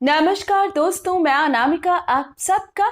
नमस्कार दोस्तों, मैं अनामिका आप सबका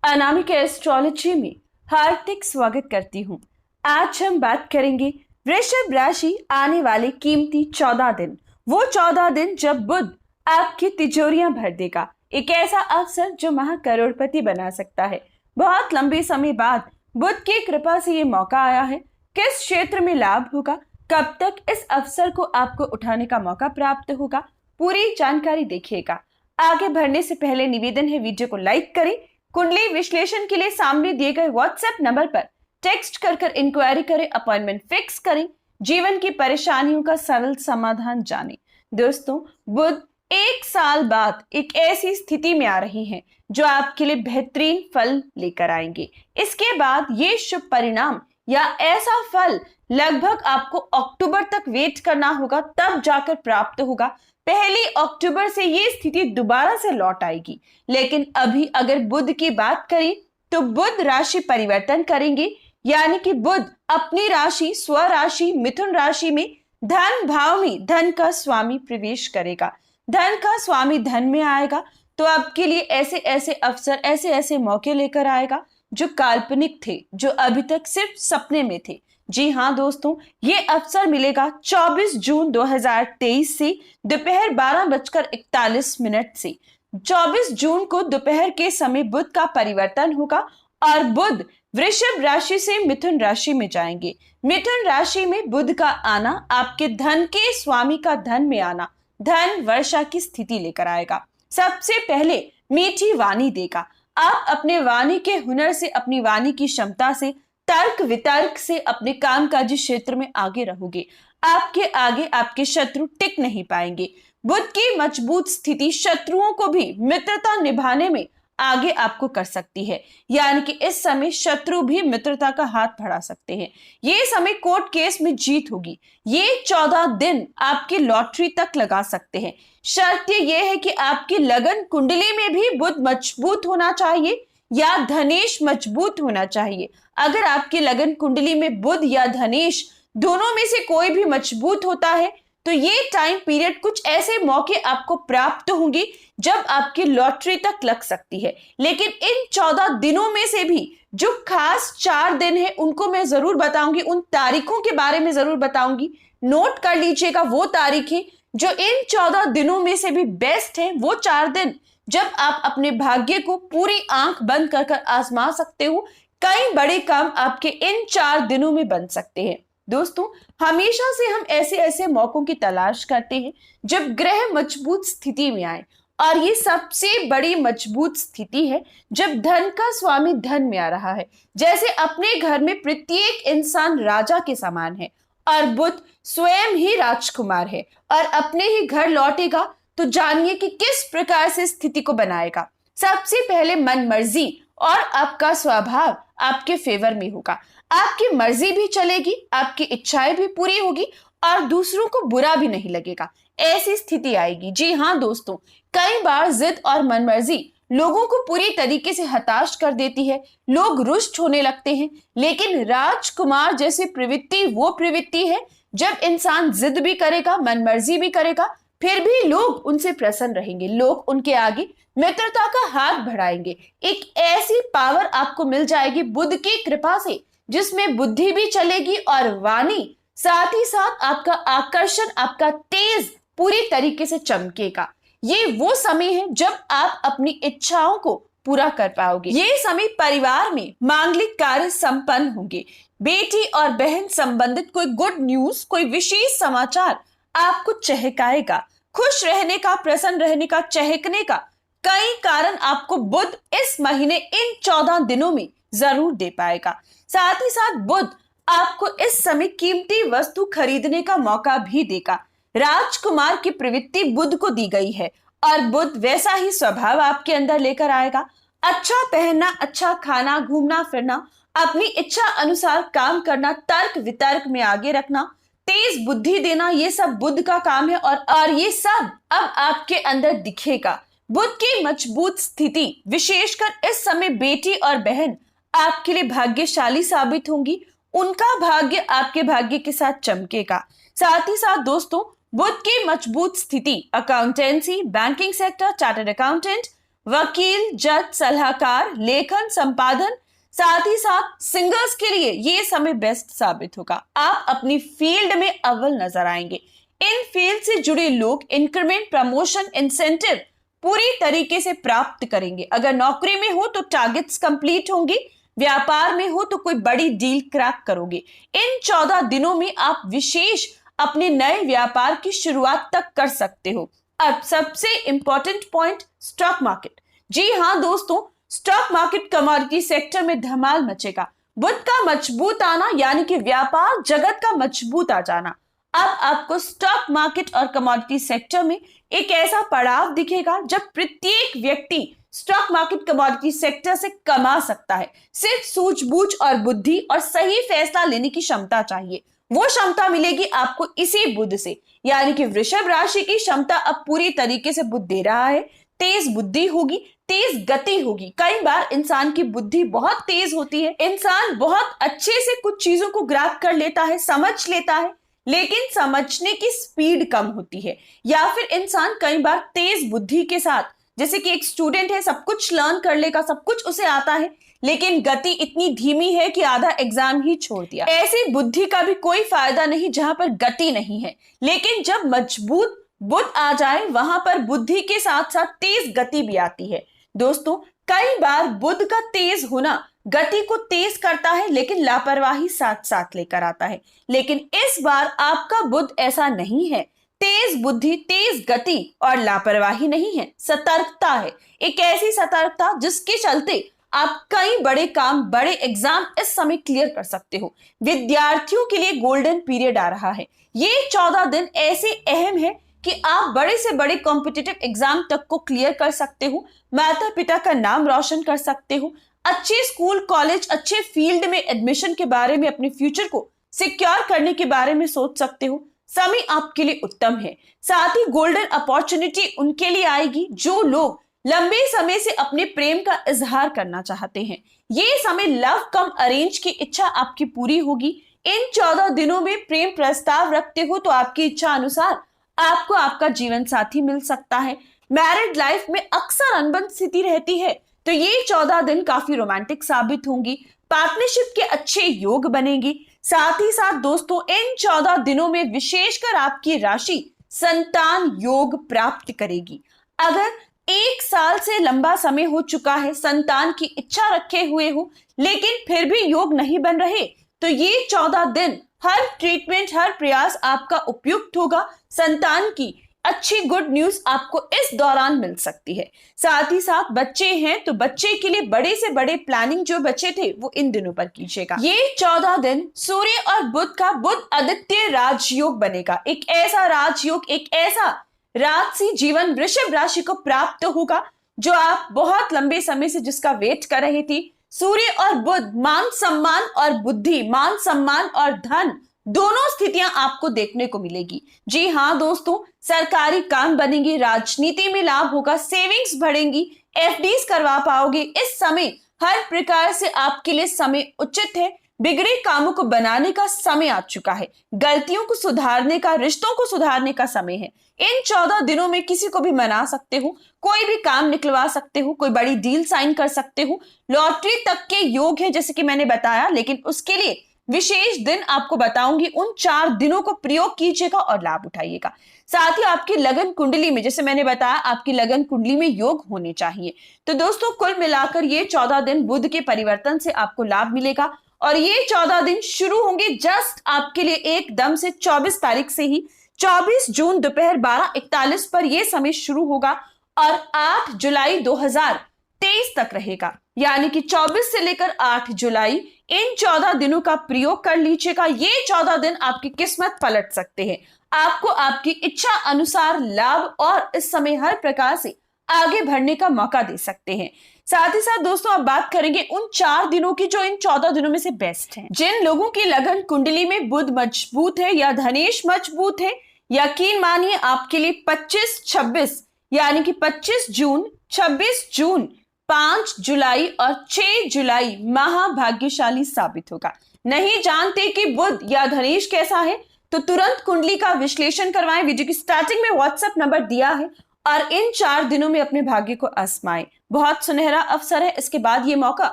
अनामिका एस्ट्रोलॉजी में हार्दिक स्वागत करती हूँ। आज हम बात करेंगे वृषभ राशि आने वाले कीमती 14 दिन, वो 14 दिन जब बुध आपकी तिजोरियां भर देगा। एक ऐसा अवसर जो महाकरोड़पति बना सकता है। बहुत लंबे समय बाद बुध की कृपा से ये मौका आया है। किस क्षेत्र में लाभ होगा, कब तक इस अवसर को आपको उठाने का मौका प्राप्त होगा, पूरी जानकारी देखिएगा। आगे बढ़ने से पहले निवेदन है, वीडियो को लाइक करें। कुंडली विश्लेषण के लिए सामने दिए गए व्हाट्सएप नंबर पर टेक्स्ट कर इंक्वायरी करें, अपॉइंटमेंट फिक्स करें, जीवन की परेशानियों का सरल समाधान जानें। दोस्तों, बुध एक साल बाद एक ऐसी स्थिति में आ रही हैं जो आपके लिए बेहतरीन फल लेकर आएंगे। इसके बाद ये शुभ परिणाम या ऐसा फल लगभग आपको अक्टूबर तक वेट करना होगा, तब जाकर प्राप्त होगा। 1 अक्टूबर से ये स्थिति दोबारा से लौट आएगी। लेकिन अभी अगर बुध की बात करें तो बुध राशि परिवर्तन करेंगे, यानी कि बुध अपनी राशि स्वराशि मिथुन राशि में धन भाव में धन का स्वामी प्रवेश करेगा। धन का स्वामी धन में आएगा तो आपके लिए ऐसे ऐसे अवसर, ऐसे ऐसे मौके लेकर आएगा जो काल्पनिक थे, जो अभी तक सिर्फ सपने में थे। जी हाँ दोस्तों, ये अवसर मिलेगा 24 जून 2023 से दोपहर 12:41 से। 24 जून को दोपहर के समय बुध का परिवर्तन होगा और बुध वृषभ राशि से मिथुन राशि में जाएंगे। मिथुन राशि में बुध का आना आपके धन के स्वामी का धन में आना धन वर्षा की स्थिति लेकर आएगा। सबसे पहले मीठी वाणी देगा। आप अपने वाणी के हुनर से, अपनी वाणी की क्षमता से, तर्क वितर्क से अपने कामकाजी क्षेत्र में आगे रहोगे। आपके आगे आपके शत्रु टिक नहीं पाएंगे। बुध की मजबूत स्थिति शत्रुओं को भी मित्रता निभाने में आगे आपको कर सकती है, यानी कि इस समय शत्रु भी मित्रता का हाथ बढ़ा सकते हैं। ये समय कोर्ट केस में जीत होगी। ये 14 दिन आपकी लॉटरी तक लगा सकते हैं। शर्त ये है कि आपकी लगन कुंडली में भी बुध मजबूत होना चाहिए या धनेश मजबूत होना चाहिए। अगर आपकी लगन कुंडली में बुध या धनेश दोनों में से कोई भी मजबूत होता है तो ये टाइम पीरियड कुछ ऐसे मौके आपको प्राप्त होंगे जब आपकी लॉटरी तक लग सकती है। लेकिन इन 14 दिनों में से भी जो खास 4 दिन है उनको मैं जरूर बताऊंगी, उन तारीखों के बारे में जरूर बताऊंगी। नोट कर लीजिएगा वो तारीखें जो इन 14 दिनों में से भी बेस्ट है। वो 4 दिन जब आप अपने भाग्य को पूरी आंख बंद कर आजमा सकते हो। कई बड़े काम आपके इन 4 दिनों में बन सकते हैं। दोस्तों, हमेशा से हम ऐसे ऐसे मौकों की तलाश करते हैं जब ग्रह मजबूत स्थिति में आए, और ये सबसे बड़ी मजबूत स्थिति है जब धन का स्वामी धन में आ रहा है। जैसे अपने घर में प्रत्येक इंसान राजा के समान है और बुध स्वयं ही राजकुमार है और अपने ही घर लौटेगा, तो जानिए कि किस प्रकार से स्थिति को बनाएगा। सबसे पहले मन मर्जी और आपका स्वभाव आपके फेवर में होगा। आपकी मर्जी भी चलेगी, आपकी इच्छाएं भी पूरी होगी और दूसरों को बुरा भी नहीं लगेगा। ऐसी स्थिति आएगी। जी हाँ दोस्तों, कई बार जिद और मनमर्जी लोगों को पूरी तरीके से हताश कर देती है। लोग रुष्ट होने लगते हैं। लेकिन राजकुमार जैसी प्रवृत्ति वो प्रवृत्ति है जब इंसान जिद भी करेगा, मनमर्जी भी करेगा, फिर भी लोग उनसे प्रसन्न रहेंगे, लोग उनके आगे मित्रता का हाथ बढ़ाएंगे। एक ऐसी पावर आपको मिल जाएगी बुध की कृपा से जिसमें बुद्धि भी चलेगी और वाणी, साथ ही साथ आपका आकर्षण, आपका तेज पूरी तरीके से चमकेगा। ये वो समय है जब आप अपनी इच्छाओं को पूरा कर पाओगे। ये समय परिवार में मांगलिक कार्य संपन्न होंगे। बेटी और बहन संबंधित कोई गुड न्यूज, कोई विशेष समाचार आपको चहकाएगा। खुश रहने का, प्रसन्न रहने का, चहकने का कई कारण आपको बुध इस महीने इन 14 दिनों में जरूर दे पाएगा। साथ ही साथ बुध आपको इस समय कीमती वस्तु खरीदने का मौका भी देगा। राजकुमार की प्रवृत्ति बुध को दी गई है और बुध वैसा ही स्वभाव आपके अंदर लेकर आएगा। अच्छा पहनना, अच्छा खाना, घूमना फिरना, अपनी इच्छा अनुसार काम करना, तर्क वितर्क में आगे रखना, तेज बुद्धि देना, ये सब बुध का काम है और ये सब अब आपके अंदर दिखेगा। बुध की मजबूत स्थिति विशेषकर इस समय बेटी और बहन आपके लिए भाग्यशाली साबित होंगी। उनका भाग्य आपके भाग्य के साथ चमकेगा। साथ ही साथ दोस्तों, बुध की मजबूत स्थिति accountancy, banking sector, chartered accountant, वकील, जज, सलाहकार, लेखन, संपादन, साथ ही साथ सिंगर्स के लिए ये समय बेस्ट साबित होगा। आप अपनी फील्ड में अव्वल नजर आएंगे। इन फील्ड से जुड़े लोग इंक्रीमेंट, प्रमोशन, इंसेंटिव पूरी तरीके से प्राप्त करेंगे। अगर नौकरी में हो तो टारगेट्स कंप्लीट होंगे, व्यापार में हो तो कोई बड़ी डील क्रैक करोगे। इन 14 दिनों में आप विशेष अपने नए व्यापार की शुरुआत तक कर सकते हो। अब सबसे इंपॉर्टेंट पॉइंट, स्टॉक मार्केट। जी हाँ दोस्तों, स्टॉक मार्केट कमोडिटी सेक्टर में धमाल मचेगा। बुध का मजबूत आना यानी कि व्यापार जगत का मजबूत आ जाना। अब आपको स्टॉक मार्केट और कमोडिटी सेक्टर में एक ऐसा पड़ाव दिखेगा जब प्रत्येक व्यक्ति स्टॉक मार्केट कमोडिटी सेक्टर से कमा सकता है। सिर्फ सूझबूझ और बुद्धि और सही फैसला लेने की क्षमता चाहिए। वो क्षमता मिलेगी आपको इसी बुध से, यानी कि वृषभ राशि की क्षमता अब पूरी तरीके से बुध दे रहा है। तेज बुद्धि होगी, तेज गति होगी। कई बार इंसान की बुद्धि बहुत तेज होती है, इंसान बहुत अच्छे से कुछ चीजों को ग्रैब कर लेता है, समझ लेता है, लेकिन समझने की स्पीड कम होती है। या फिर इंसान कई बार तेज बुद्धि के साथ, जैसे कि एक स्टूडेंट है, सब कुछ लर्न कर लेगा, सब कुछ उसे आता है, लेकिन गति इतनी धीमी है कि आधा एग्जाम ही छोड़ दिया। ऐसी बुद्धि का भी कोई फायदा नहीं जहां पर गति नहीं है। लेकिन जब मजबूत बुध आ जाए वहां पर बुद्धि के साथ साथ तेज गति भी आती है। दोस्तों, कई बार बुध का तेज होना गति को तेज करता है, लेकिन लापरवाही साथ साथ लेकर आता है। लेकिन इस बार आपका बुध ऐसा नहीं है। तेज बुद्धि, तेज गति और लापरवाही नहीं है, सतर्कता है। एक ऐसी सतर्कता जिसके चलते आप कई बड़े काम, बड़े एग्जाम इस समय क्लियर कर सकते हो। विद्यार्थियों के लिए गोल्डन पीरियड आ रहा है। ये 14 दिन ऐसे अहम है कि आप बड़े से बड़े कॉम्पिटिटिव एग्जाम तक को क्लियर कर सकते हो, माता पिता का नाम रोशन कर सकते हो, अच्छे स्कूल, कॉलेज, अच्छे फील्ड में एडमिशन के बारे में, अपने फ्यूचर को सिक्योर करने के बारे में सोच सकते हो। समय आपके लिए उत्तम है। साथ ही गोल्डन अपॉर्चुनिटी उनके लिए आएगी जो लोग लंबे समय से अपने प्रेम का इजहार करना चाहते हैं। ये समय लव कम अरेंज की इच्छा आपकी पूरी होगी। इन 14 दिनों में प्रेम प्रस्ताव रखते हो तो आपकी इच्छा अनुसार आपको आपका जीवन साथी मिल सकता है। मैरिड लाइफ में अक्सर अनबन स्थिति रहती है, तो ये 14 दिन काफी रोमांटिक साबित होंगी। पार्टनरशिप के अच्छे योग बनेंगे। साथ ही साथ दोस्तों, इन 14 दिनों में विशेषकर आपकी राशि संतान योग प्राप्त करेगी। अगर 1 साल से लंबा समय हो चुका है, संतान की इच्छा रखे हुए हो, लेकिन फिर भी योग नहीं बन रहे, तो ये 14 दिन हर ट्रीटमेंट, हर प्रयास आपका उपयुक्त होगा। संतान की अच्छी गुड न्यूज आपको इस दौरान मिल सकती है। साथ ही साथ बच्चे हैं तो बच्चे के लिए बड़े से बड़े प्लानिंग जो बच्चे थे वो इन दिनों पर कीजिएगा। ये 14 दिन सूर्य और बुध का बुध आदित्य राजयोग बनेगा। एक ऐसा राजयोग, एक ऐसा राजसी जीवन वृषभ राशि को प्राप्त होगा जो आप बहुत लंबे समय से जिसका वेट कर रहे थे। सूर्य और बुध, मान सम्मान और बुद्धि, मान सम्मान और धन, दोनों स्थितियां आपको देखने को मिलेगी। जी हाँ दोस्तों, सरकारी काम बनेंगे, राजनीति में लाभ होगा, सेविंग्स बढ़ेंगी, एफडीज करवा पाओगे। इस समय हर प्रकार से आपके लिए समय उचित है। बिगड़े कामों को बनाने का समय आ चुका है। गलतियों को सुधारने का, रिश्तों को सुधारने का समय है। इन 14 दिनों में किसी को भी मना सकते हो, कोई भी काम निकलवा सकते हो, कोई बड़ी डील साइन कर सकते हो, लॉटरी तक के योग है जैसे कि मैंने बताया। लेकिन उसके लिए विशेष दिन आपको बताऊंगी। उन 4 दिनों को प्रयोग कीजिएगा और लाभ उठाइएगा। साथ ही आपकी लगन कुंडली में, जैसे मैंने बताया, आपकी लगन कुंडली में योग होने चाहिए। तो दोस्तों, कुल मिलाकर ये 14 दिन बुध के परिवर्तन से आपको लाभ मिलेगा। और ये 14 दिन शुरू होंगे जस्ट आपके लिए एकदम से 24 तारीख से ही। 24 जून दोपहर 12:41 पर यह समय शुरू होगा और 8 जुलाई 2023 तक रहेगा। यानी कि 24 से लेकर 8 जुलाई, इन 14 दिनों का प्रयोग कर लीजिएगा। ये 14 दिन आपकी किस्मत पलट सकते हैं। आपको आपकी इच्छा अनुसार लाभ और इस समय हर प्रकार से आगे बढ़ने का मौका दे सकते हैं। साथ ही साथ दोस्तों, अब बात करेंगे उन 4 दिनों की जो इन 14 दिनों में से बेस्ट हैं। जिन लोगों की लगन कुंडली में बुध मजबूत है या धनेश मजबूत है, यकीन मानिए आपके लिए 25, 26 यानी कि 25 जून, 26 जून, 5 जुलाई और 6 जुलाई महाभाग्यशाली साबित होगा। नहीं जानते कि बुध या धनेश कैसा है, तो तुरंत कुंडली का विश्लेषण करवाएं। वीडियो की स्टार्टिंग में व्हाट्सएप नंबर दिया है और इन 4 दिनों में अपने भाग्य को आजमाएं। बहुत सुनहरा अवसर है, इसके बाद ये मौका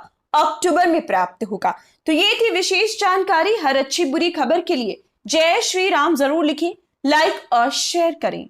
अक्टूबर में प्राप्त होगा। तो ये थी विशेष जानकारी। हर अच्छी बुरी खबर के लिए जय श्री राम जरूर लिखें, लाइक और शेयर करें।